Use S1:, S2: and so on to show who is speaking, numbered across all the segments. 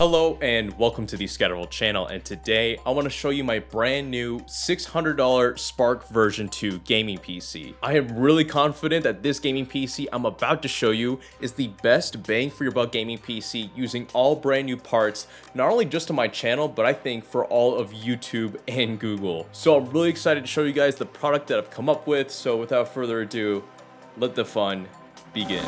S1: Hello and welcome to the Scatterable channel, and today I want to show you my brand new $600 Spark version 2 gaming PC. I am really confident that this gaming PC I'm about to show you is the best bang for your buck gaming PC using all brand new parts, not only just on my channel, but I think for all of YouTube and Google. So I'm really excited to show you guys the product that I've come up with, so without further ado, let the fun begin.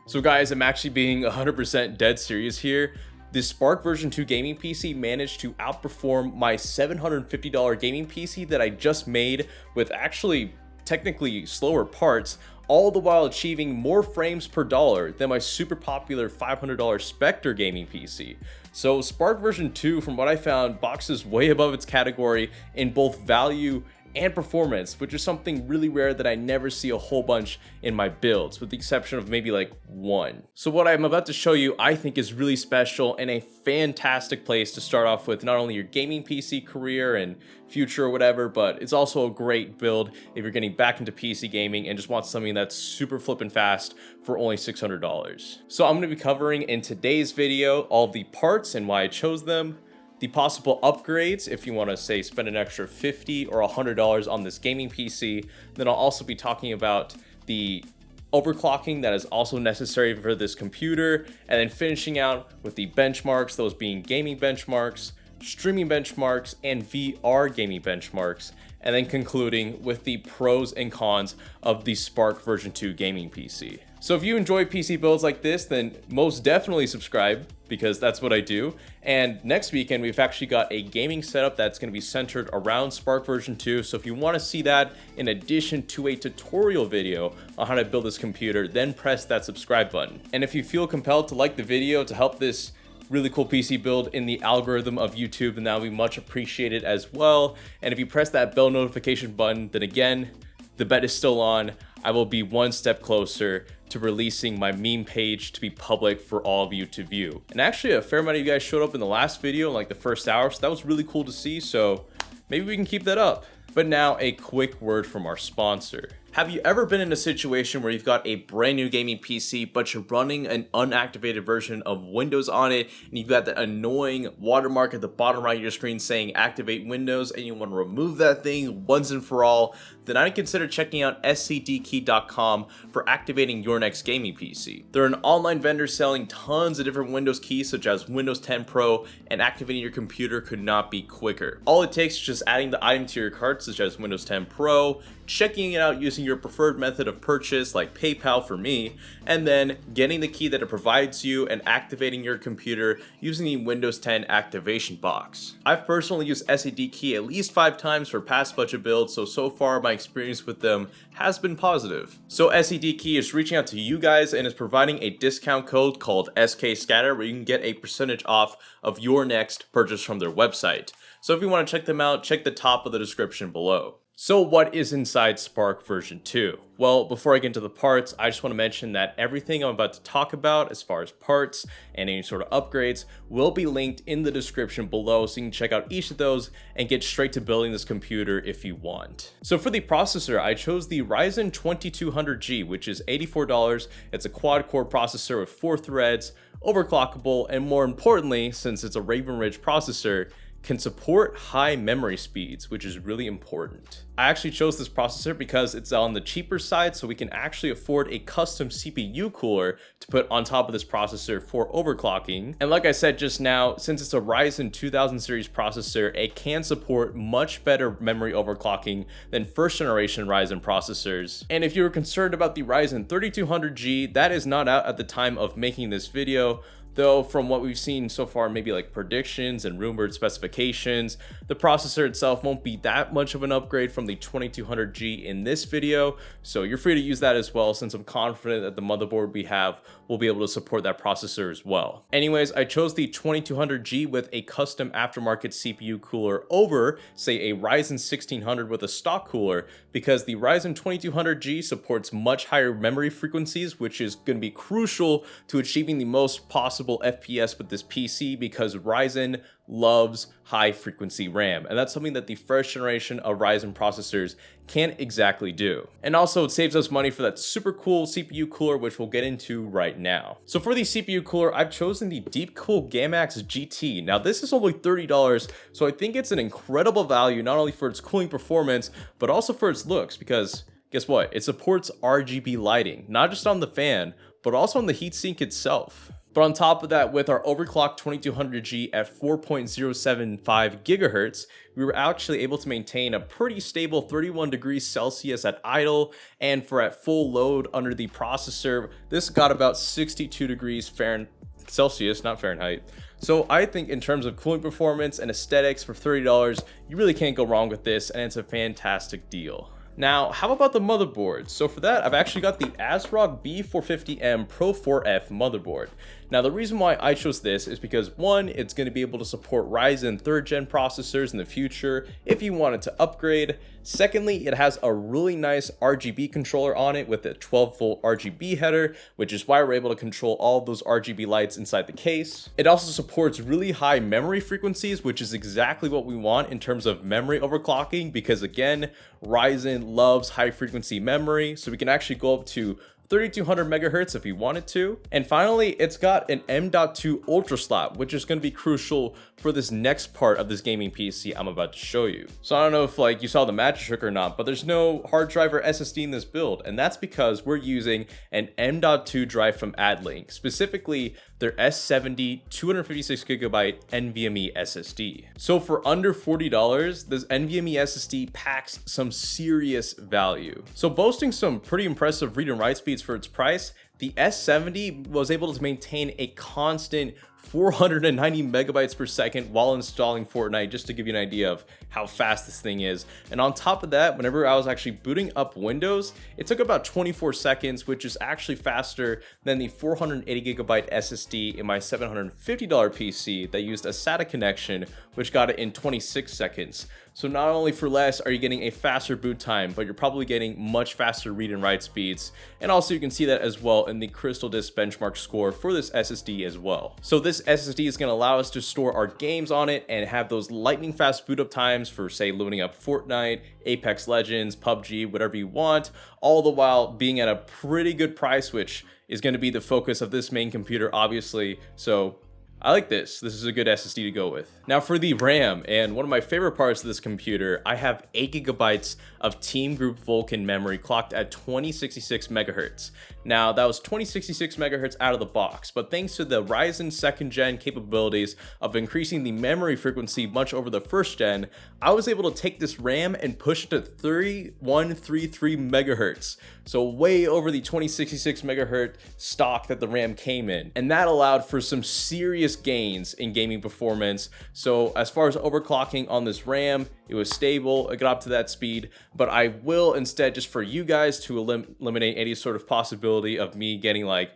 S1: So guys, I'm actually being 100% dead serious here. This Spark version 2 gaming PC managed to outperform my $750 gaming PC that I just made with actually technically slower parts, all the while achieving more frames per dollar than my super popular $500 Spectre gaming PC. So Spark version 2, from what I found, boxes way above its category in both value and performance, which is something really rare that I never see a whole bunch in my builds, with the exception of maybe like one. So what I'm about to show you, I think is really special and a fantastic place to start off with not only your gaming PC career and future or whatever, but it's also a great build if you're getting back into PC gaming and just want something that's super flippin' fast for only $600. So I'm going to be covering in today's video all of the parts and why I chose them, the possible upgrades if you want to say spend an extra $50 or $100 on this gaming PC. Then I'll also be talking about the overclocking that is also necessary for this computer, and then finishing out with the benchmarks, those being gaming benchmarks, streaming benchmarks, and VR gaming benchmarks, and then concluding with the pros and cons of the Spark version 2 gaming PC. So if you enjoy PC builds like this, then most definitely subscribe, because that's what I do. And next weekend, we've actually got a gaming setup that's going to be centered around Spark version 2. So if you want to see that in addition to a tutorial video on how to build this computer, then press that subscribe button. And if you feel compelled to like the video to help this really cool PC build in the algorithm of YouTube, then that would be much appreciated as well. And if you press that bell notification button, then again, the bet is still on. I will be one step closer to releasing my meme page to be public for all of you to view. And actually a fair amount of you guys showed up in the last video in like the first hour, so that was really cool to see, so maybe we can keep that up. But now a quick word from our sponsor. Have you ever been in a situation where you've got a brand new gaming PC, but you're running an unactivated version of Windows on it, and you've got that annoying watermark at the bottom right of your screen saying activate Windows, and you want to remove that thing once and for all? Then I'd consider checking out SSDkey.com for activating your next gaming PC. They're an online vendor selling tons of different Windows keys such as Windows 10 Pro, and activating your computer could not be quicker. All it takes is just adding the item to your cart such as Windows 10 Pro, checking it out using your preferred method of purchase like PayPal for me, and then getting the key that it provides you and activating your computer using the Windows 10 activation box. I've personally used SSD Key at least 5 times for past budget builds, so far my experience with them has been positive. So SSD Key is reaching out to you guys and is providing a discount code called SKScatter where you can get a percentage off of your next purchase from their website. So if you want to check them out, check the top of the description below. So what is inside Spark version 2? Well, before I get into the parts, I just want to mention that everything I'm about to talk about as far as parts and any sort of upgrades will be linked in the description below, so you can check out each of those and get straight to building this computer if you want. So for the processor, I chose the Ryzen 2200G, which is $84. It's a quad-core processor with 4 threads, overclockable, and more importantly, since it's a Raven Ridge processor, can support high memory speeds, which is really important. I actually chose this processor because it's on the cheaper side, so we can actually afford a custom CPU cooler to put on top of this processor for overclocking. And like I said just now, since it's a Ryzen 2000 series processor, it can support much better memory overclocking than first generation Ryzen processors. And if you were concerned about the Ryzen 3200G, that is not out at the time of making this video. though from what we've seen so far, maybe like predictions and rumored specifications, the processor itself won't be that much of an upgrade from the 2200G in this video, so you're free to use that as well, since I'm confident that the motherboard we have will be able to support that processor as well. Anyways, I chose the 2200G with a custom aftermarket CPU cooler over, say, a Ryzen 1600 with a stock cooler, because the Ryzen 2200G supports much higher memory frequencies, which is going to be crucial to achieving the most possible FPS with this PC, because Ryzen loves high frequency RAM, and that's something that the first generation of Ryzen processors can't exactly do. And also it saves us money for that super cool CPU cooler, which we'll get into right now. So for the CPU cooler, I've chosen the Deepcool Gamax GT. Now this is only $30, so I think it's an incredible value, not only for its cooling performance, but also for its looks, because guess what? It supports RGB lighting, not just on the fan, but also on the heatsink itself. But on top of that, with our overclocked 2200G at 4.075 gigahertz, we were actually able to maintain a pretty stable 31 degrees Celsius at idle, and for at full load under the processor, this got about 62 degrees Celsius, not Fahrenheit. So I think in terms of cooling performance and aesthetics for $30, you really can't go wrong with this, and it's a fantastic deal. Now, how about the motherboard? So for that, I've actually got the ASRock B450M Pro 4F motherboard. Now, the reason why I chose this is because, one, it's going to be able to support Ryzen 3rd gen processors in the future if you wanted to upgrade. Secondly, it has a really nice RGB controller on it with a 12-volt RGB header, which is why we're able to control all of those RGB lights inside the case. It also supports really high memory frequencies, which is exactly what we want in terms of memory overclocking, because again, Ryzen loves high frequency memory, so we can actually go up to 3200 megahertz if you wanted to. And finally, it's got an M.2 ultra slot, which is going to be crucial for this next part of this gaming PC I'm about to show you. So I don't know if like you saw the magic trick or not, but there's no hard drive or SSD in this build, and that's because we're using an M.2 drive from AdLink, specifically their S70 256GB NVMe SSD. So for under $40, this NVMe SSD packs some serious value. So boasting some pretty impressive read and write speeds for its price, the S70 was able to maintain a constant 490 megabytes per second while installing Fortnite, just to give you an idea of how fast this thing is. And on top of that, whenever I was actually booting up Windows, it took about 24 seconds, which is actually faster than the 480 gigabyte SSD in my $750 PC that used a SATA connection, which got it in 26 seconds. So not only for less are you getting a faster boot time, but you're probably getting much faster read and write speeds. And also you can see that as well in the Crystal Disk benchmark score for this SSD as well. So this SSD is going to allow us to store our games on it and have those lightning fast boot up times for, say, loading up Fortnite, Apex Legends, PUBG, whatever you want, all the while being at a pretty good price, which is going to be the focus of this main computer, obviously. So I like this. This is a good SSD to go with. Now for the RAM, and one of my favorite parts of this computer, I have 8 gigabytes of Team Group Vulkan memory clocked at 2066 megahertz. Now that was 2066 megahertz out of the box, but thanks to the Ryzen 2nd gen capabilities of increasing the memory frequency much over the 1st gen, I was able to take this RAM and push it to 3133 megahertz. So way over the 2066 megahertz stock that the RAM came in. And that allowed for some serious gains in gaming performance. So as far as overclocking on this RAM, it was stable, it got up to that speed, but I will instead, just for you guys to eliminate any sort of possibility of me getting like,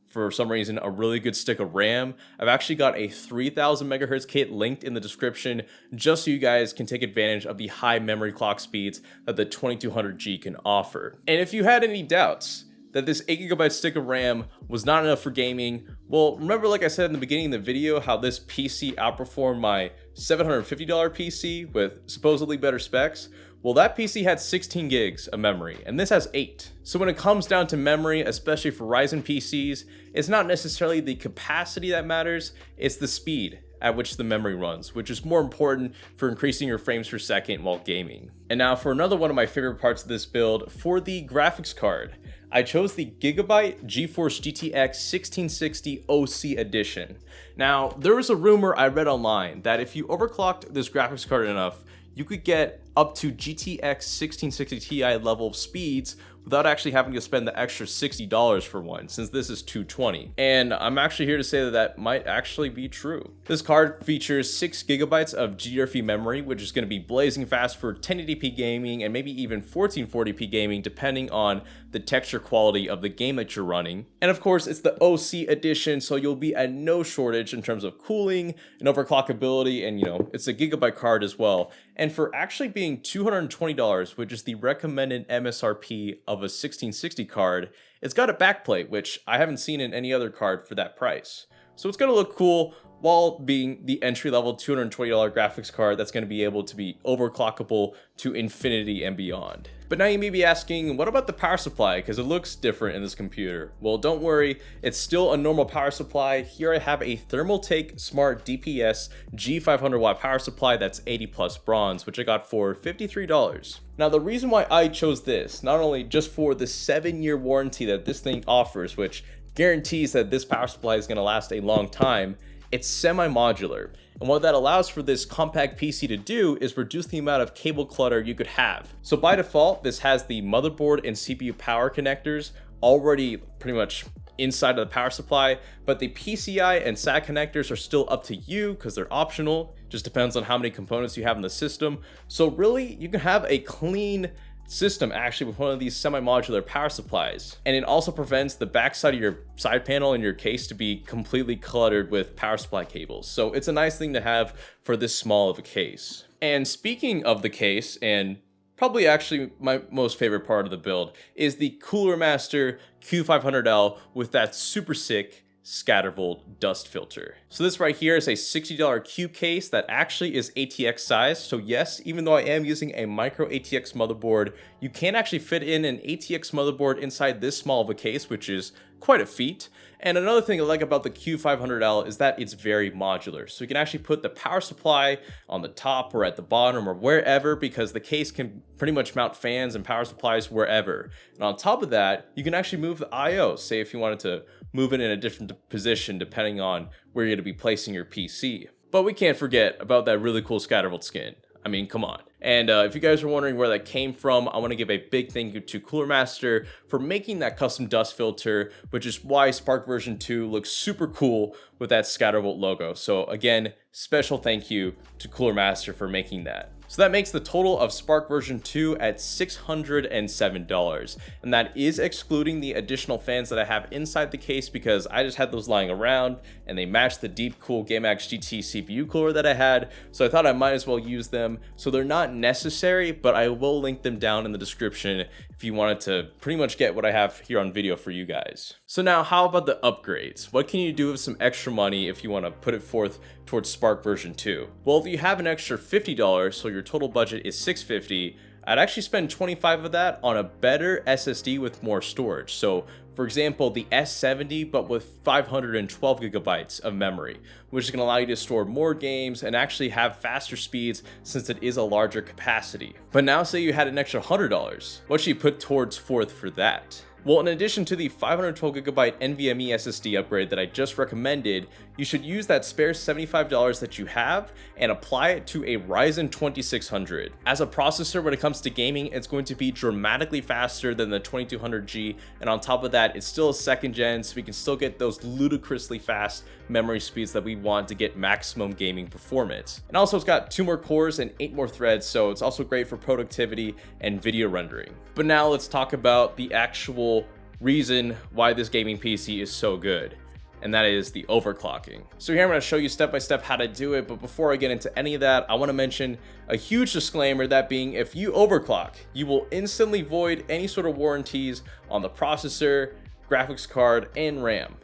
S1: for some reason, a really good stick of RAM, I've actually got a 3000 megahertz kit linked in the description, just so you guys can take advantage of the high memory clock speeds that the 2200G can offer. And if you had any doubts that this 8 gigabyte stick of RAM was not enough for gaming, well, remember, like I said in the beginning of the video, how this PC outperformed my $750 PC with supposedly better specs? Well, that PC had 16 gigs of memory, and this has 8. So when it comes down to memory, especially for Ryzen PCs, it's not necessarily the capacity that matters, it's the speed at which the memory runs, which is more important for increasing your frames per second while gaming. And now for another one of my favorite parts of this build, for the graphics card, I chose the Gigabyte GeForce GTX 1660 OC Edition. Now, there was a rumor I read online that if you overclocked this graphics card enough, you could get up to GTX 1660 Ti level of speeds without actually having to spend the extra $60 for one, since this is $220. And I'm actually here to say that that might actually be true. This card features 6 gigabytes of GDDR memory, which is going to be blazing fast for 1080p gaming and maybe even 1440p gaming, depending on the texture quality of the game that you're running. And of course, it's the OC edition, so you'll be at no shortage in terms of cooling and overclockability, and it's a gigabyte card as well. And for actually being $220, which is the recommended MSRP of a 1660 card, it's got a backplate, which I haven't seen in any other card for that price. So it's going to look cool while being the entry-level $220 graphics card that's going to be able to be overclockable to infinity and beyond. But now you may be asking, what about the power supply? Because it looks different in this computer. Well, don't worry, it's still a normal power supply. Here I have a Thermaltake Smart DPS G500 watt power supply that's 80 plus bronze, which I got for $53. Now, the reason why I chose this, not only just for the 7-year warranty that this thing offers, which guarantees that this power supply is going to last a long time, it's semi-modular. And what that allows for this compact PC to do is reduce the amount of cable clutter you could have. So by default, this has the motherboard and CPU power connectors already pretty much inside of the power supply, but the PCI and SAT connectors are still up to you because they're optional. Just depends on how many components you have in the system. So really, you can have a clean system actually with one of these semi-modular power supplies, and it also prevents the backside of your side panel in your case to be completely cluttered with power supply cables. So it's a nice thing to have for this small of a case. And speaking of the case, and probably actually my most favorite part of the build, is the Cooler Master Q500L with that super sick Scattervolt dust filter. So this right here is a $60 cube case that actually is ATX size. So yes, even though I am using a micro ATX motherboard, you can actually fit in an ATX motherboard inside this small of a case, which is quite a feat. And another thing I like about the Q500L is that it's very modular. So you can actually put the power supply on the top or at the bottom or wherever, because the case can pretty much mount fans and power supplies wherever. And on top of that, you can actually move the IO, say if you wanted to move it in a different position depending on where you're going to be placing your PC. But we can't forget about that really cool Scattervolt skin. I mean, come on. And if you guys are wondering where that came from, I want to give a big thank you to Cooler Master for making that custom dust filter, which is why Spark version 2 looks super cool with that Scattervolt logo. So again, special thank you to Cooler Master for making that. So that makes the total of Spark version 2 at $607. And that is excluding the additional fans that I have inside the case, because I just had those lying around and they match the Deepcool GameX GT CPU cooler that I had. So I thought I might as well use them. So they're not necessary, but I will link them down in the description if you wanted to pretty much get what I have here on video for you guys. So now, how about the upgrades? What can you do with some extra money if you want to put it forth towards Spark version 2? Well, if you have an extra $50, so your total budget is $650, I'd actually spend 25 of that on a better SSD with more storage. So for example, the S70, but with 512 gigabytes of memory, which is going to allow you to store more games and actually have faster speeds since it is a larger capacity. But now say you had an extra $100, what should you put towards forth for that? Well, in addition to the 512GB NVMe SSD upgrade that I just recommended, you should use that spare $75 that you have and apply it to a Ryzen 2600. As a processor, when it comes to gaming, it's going to be dramatically faster than the 2200G, and on top of that, it's still a second gen, so we can still get those ludicrously fast memory speeds that we want to get maximum gaming performance. And also, it's got 2 more cores and 8 more threads, so it's also great for productivity and video rendering. But now let's talk about the actual reason why this gaming PC is so good, and that is the overclocking. So here I'm going to show you step by step how to do it, but before I get into any of that, I want to mention a huge disclaimer, that being, if you overclock, you will instantly void any sort of warranties on the processor, graphics card, and RAM.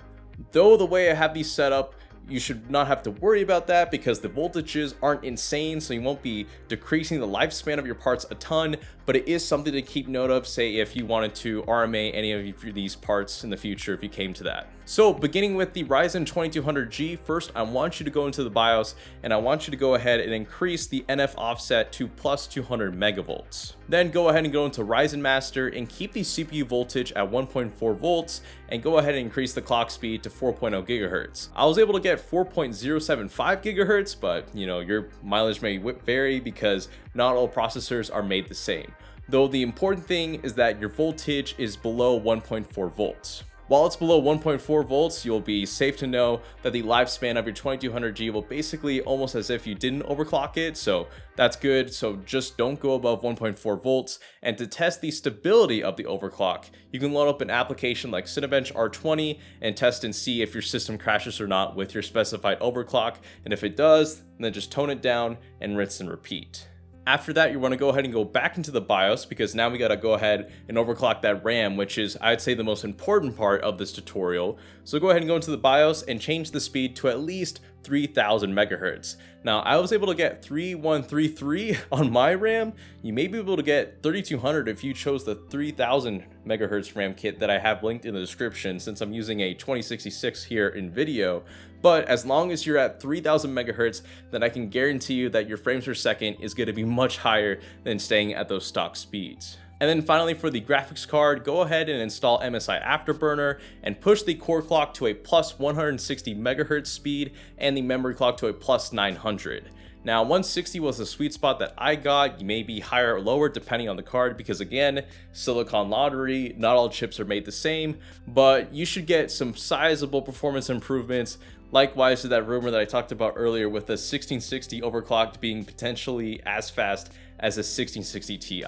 S1: Though the way I have these set up, you should not have to worry about that because the voltages aren't insane, so you won't be decreasing the lifespan of your parts a ton, but it is something to keep note of, say if you wanted to RMA any of these parts in the future if you came to that. So beginning with the Ryzen 2200G, first I want you to go into the BIOS and I want you to go ahead and increase the NF offset to plus 200 megavolts. Then go ahead and go into Ryzen Master and keep the CPU voltage at 1.4 volts and go ahead and increase the clock speed to 4.0 gigahertz. I was able to get 4.075 gigahertz, but your mileage may vary because not all processors are made the same. Though the important thing is that your voltage is below 1.4 volts. While it's below 1.4 volts, you'll be safe to know that the lifespan of your 2200G will basically almost as if you didn't overclock it, so that's good. So just don't go above 1.4 volts. And to test the stability of the overclock, you can load up an application like Cinebench R20 and test and see if your system crashes or not with your specified overclock. And if it does, then just tone it down and rinse and repeat. After that, you want to go ahead and go back into the BIOS because now we got to go ahead and overclock that RAM, which is, I'd say, the most important part of this tutorial. So go ahead and go into the BIOS and change the speed to at least 3000 megahertz. Now, I was able to get 3133 on my RAM. You may be able to get 3200 if you chose the 3000 megahertz RAM kit that I have linked in the description, since I'm using a 2066 here in video. But as long as you're at 3000 megahertz, then I can guarantee you that your frames per second is going to be much higher than staying at those stock speeds. And then finally, for the graphics card, go ahead and install MSI Afterburner and push the core clock to a plus 160 megahertz speed and the memory clock to a plus 900. Now, 160 was the sweet spot that I got. You may be higher or lower depending on the card because, again, silicon lottery, not all chips are made the same, but you should get some sizable performance improvements. Likewise to that rumor that I talked about earlier with the 1660 overclocked being potentially as fast as a 1660 Ti.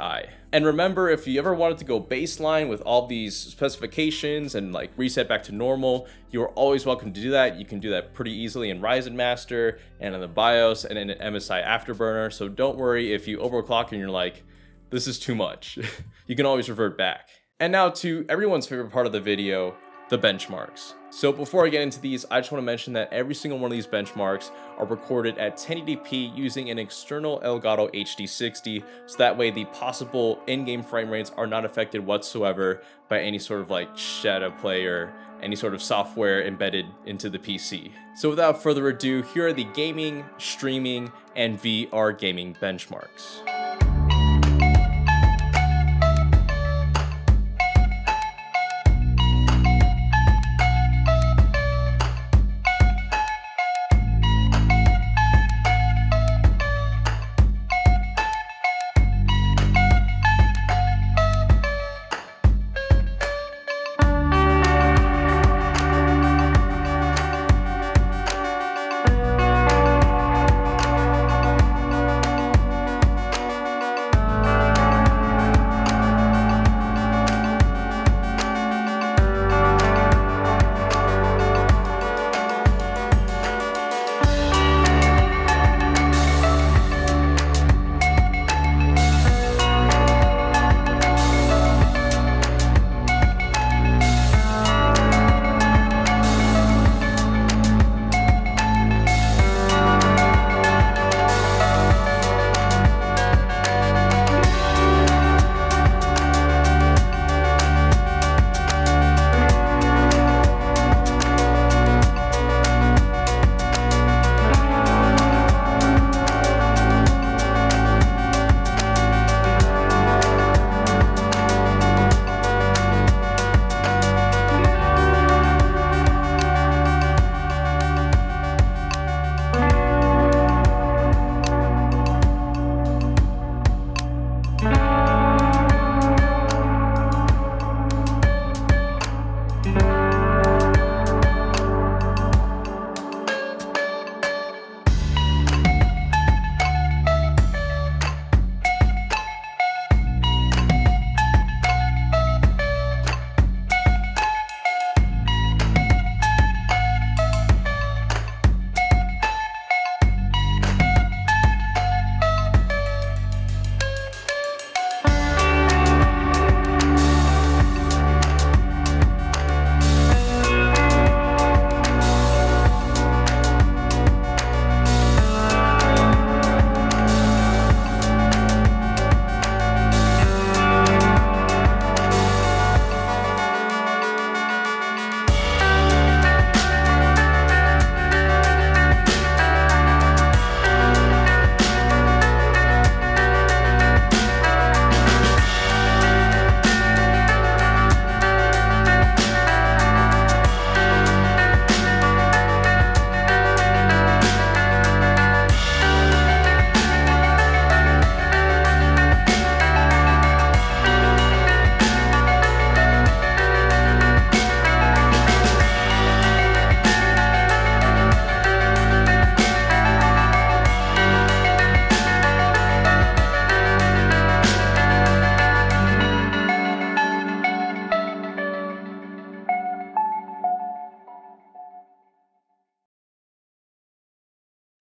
S1: And remember, if you ever wanted to go baseline with all these specifications and like reset back to normal, you are always welcome to do that. You can do that pretty easily in Ryzen Master and in the BIOS and in an MSI Afterburner. So don't worry if you overclock and you're like, this is too much. You can always revert back. And now to everyone's favorite part of the video, the benchmarks. So before I get into these, I just want to mention that every single one of these benchmarks are recorded at 1080p using an external Elgato HD60, so that way the possible in-game frame rates are not affected whatsoever by any sort of like shadow play or any sort of software embedded into the PC. So without further ado, here are the gaming, streaming, and VR gaming benchmarks.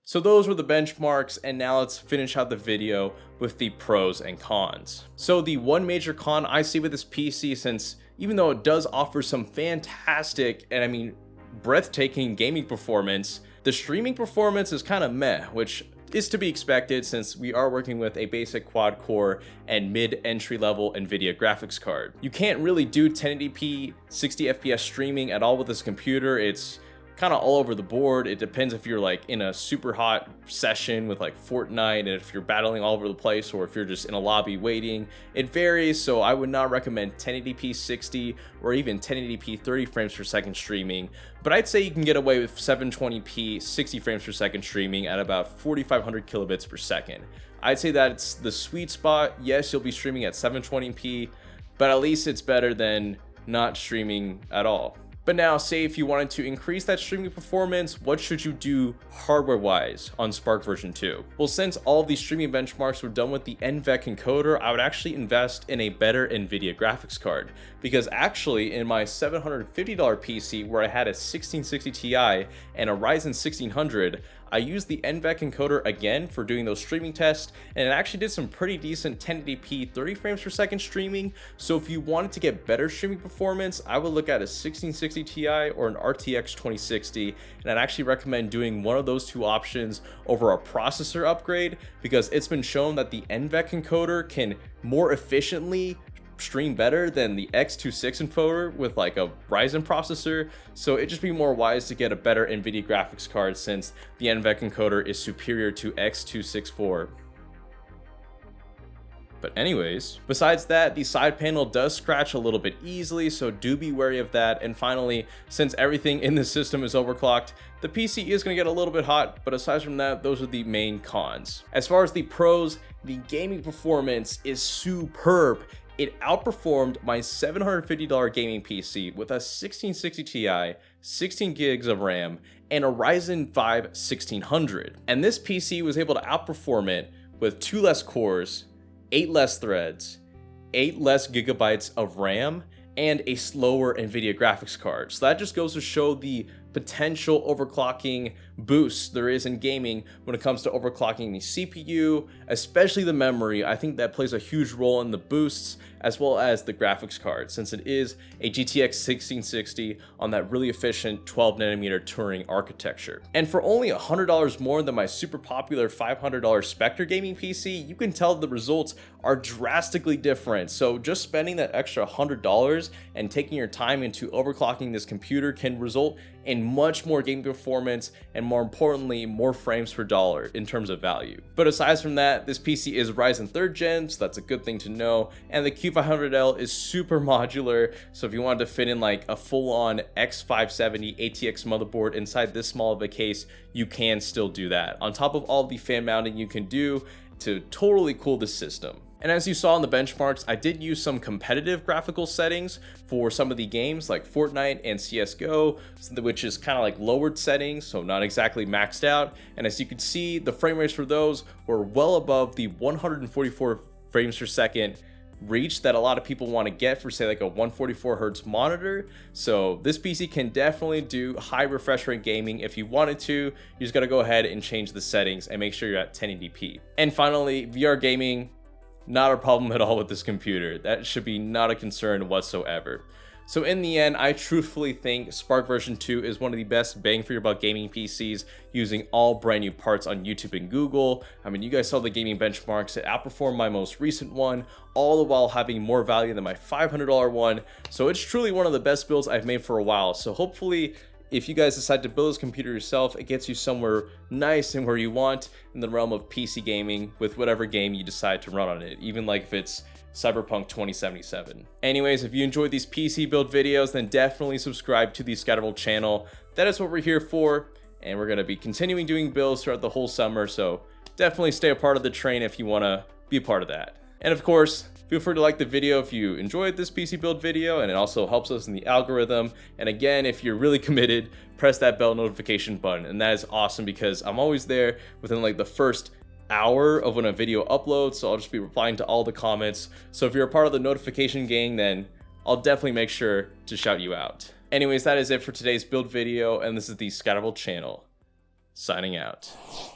S1: So those were the benchmarks, and now let's finish out the video with the pros and cons. So the one major con I see with this PC, since even though it does offer some fantastic, and I mean breathtaking gaming performance, the streaming performance is kind of meh, which is to be expected since we are working with a basic quad core and mid entry level Nvidia graphics card. You can't really do 1080p 60 FPS streaming at all with this computer. It's kind of all over the board. It depends if you're like in a super hot session with like Fortnite, and if you're battling all over the place, or if you're just in a lobby waiting. It varies, so I would not recommend 1080p 60 or even 1080p 30 frames per second streaming, but I'd say you can get away with 720p 60 frames per second streaming at about 4500 kilobits per second. I'd say that's the sweet spot. Yes, you'll be streaming at 720p, but at least it's better than not streaming at all. But now, say if you wanted to increase that streaming performance, what should you do hardware-wise on Spark version 2? Well, since all of these streaming benchmarks were done with the NVENC encoder, I would actually invest in a better Nvidia graphics card. Because actually, in my $750 PC, where I had a 1660 Ti and a Ryzen 1600, I used the NVENC encoder again for doing those streaming tests, and it actually did some pretty decent 1080p 30 frames per second streaming. So if you wanted to get better streaming performance, I would look at a 1660 Ti or an RTX 2060, and I'd actually recommend doing one of those two options over a processor upgrade, because it's been shown that the NVENC encoder can more efficiently stream better than the X26 encoder with like a Ryzen processor. So it'd just be more wise to get a better Nvidia graphics card, since the NVENC encoder is superior to X264. But anyways, besides that, the side panel does scratch a little bit easily, so do be wary of that. And finally, since everything in the system is overclocked, the PC is going to get a little bit hot, but aside from that, those are the main cons. As far as the pros, the gaming performance is superb. It outperformed my $750 gaming PC with a 1660 Ti, 16 gigs of RAM, and a Ryzen 5 1600. And this PC was able to outperform it with 2 less cores, 8 less threads, 8 less gigabytes of RAM, and a slower Nvidia graphics card. So that just goes to show the potential overclocking boost there is in gaming when it comes to overclocking the CPU, especially the memory. I think that plays a huge role in the boosts as well as the graphics card, since it is a GTX 1660 on that really efficient 12nm Turing architecture. And for only $100 more than my super popular $500 Spectre gaming PC, you can tell the results are drastically different. So just spending that extra $100 and taking your time into overclocking this computer can result in much more gaming performance, and more importantly, more frames per dollar in terms of value. But aside from that, this PC is Ryzen 3rd gen, so that's a good thing to know. And the Q500L is super modular, so if you wanted to fit in like a full-on X570 ATX motherboard inside this small of a case, you can still do that, on top of all the fan mounting you can do to totally cool the system. And as you saw in the benchmarks, I did use some competitive graphical settings for some of the games like Fortnite and CSGO, which is kind of like lowered settings, so not exactly maxed out. And as you can see, the frame rates for those were well above the 144 frames per second reach that a lot of people want to get for, say, like a 144 hertz monitor. So this PC can definitely do high refresh rate gaming. If you wanted to, you just got to go ahead and change the settings and make sure you're at 1080p. And finally, VR gaming, not a problem at all with this computer. That should be not a concern whatsoever. So in the end, I truthfully think Spark version 2 is one of the best bang for your buck gaming PCs, using all brand new parts on YouTube and Google. I mean, you guys saw the gaming benchmarks. It outperformed my most recent one, all the while having more value than my $500 one. So it's truly one of the best builds I've made for a while. So hopefully, if you guys decide to build this computer yourself, it gets you somewhere nice and where you want in the realm of PC gaming with whatever game you decide to run on it, even like if it's Cyberpunk 2077. Anyways, if you enjoyed these PC build videos, then definitely subscribe to the Scatterable channel. That is what we're here for, and we're going to be continuing doing builds throughout the whole summer, so definitely stay a part of the train if you want to be a part of that. And of course, feel free to like the video if you enjoyed this PC build video, and it also helps us in the algorithm. And again, if you're really committed, press that bell notification button, and that is awesome because I'm always there within like the first hour of when a video uploads, so I'll just be replying to all the comments. So if you're a part of the notification gang, then I'll definitely make sure to shout you out. Anyways, that is it for today's build video, and this is the Scatterable channel, signing out.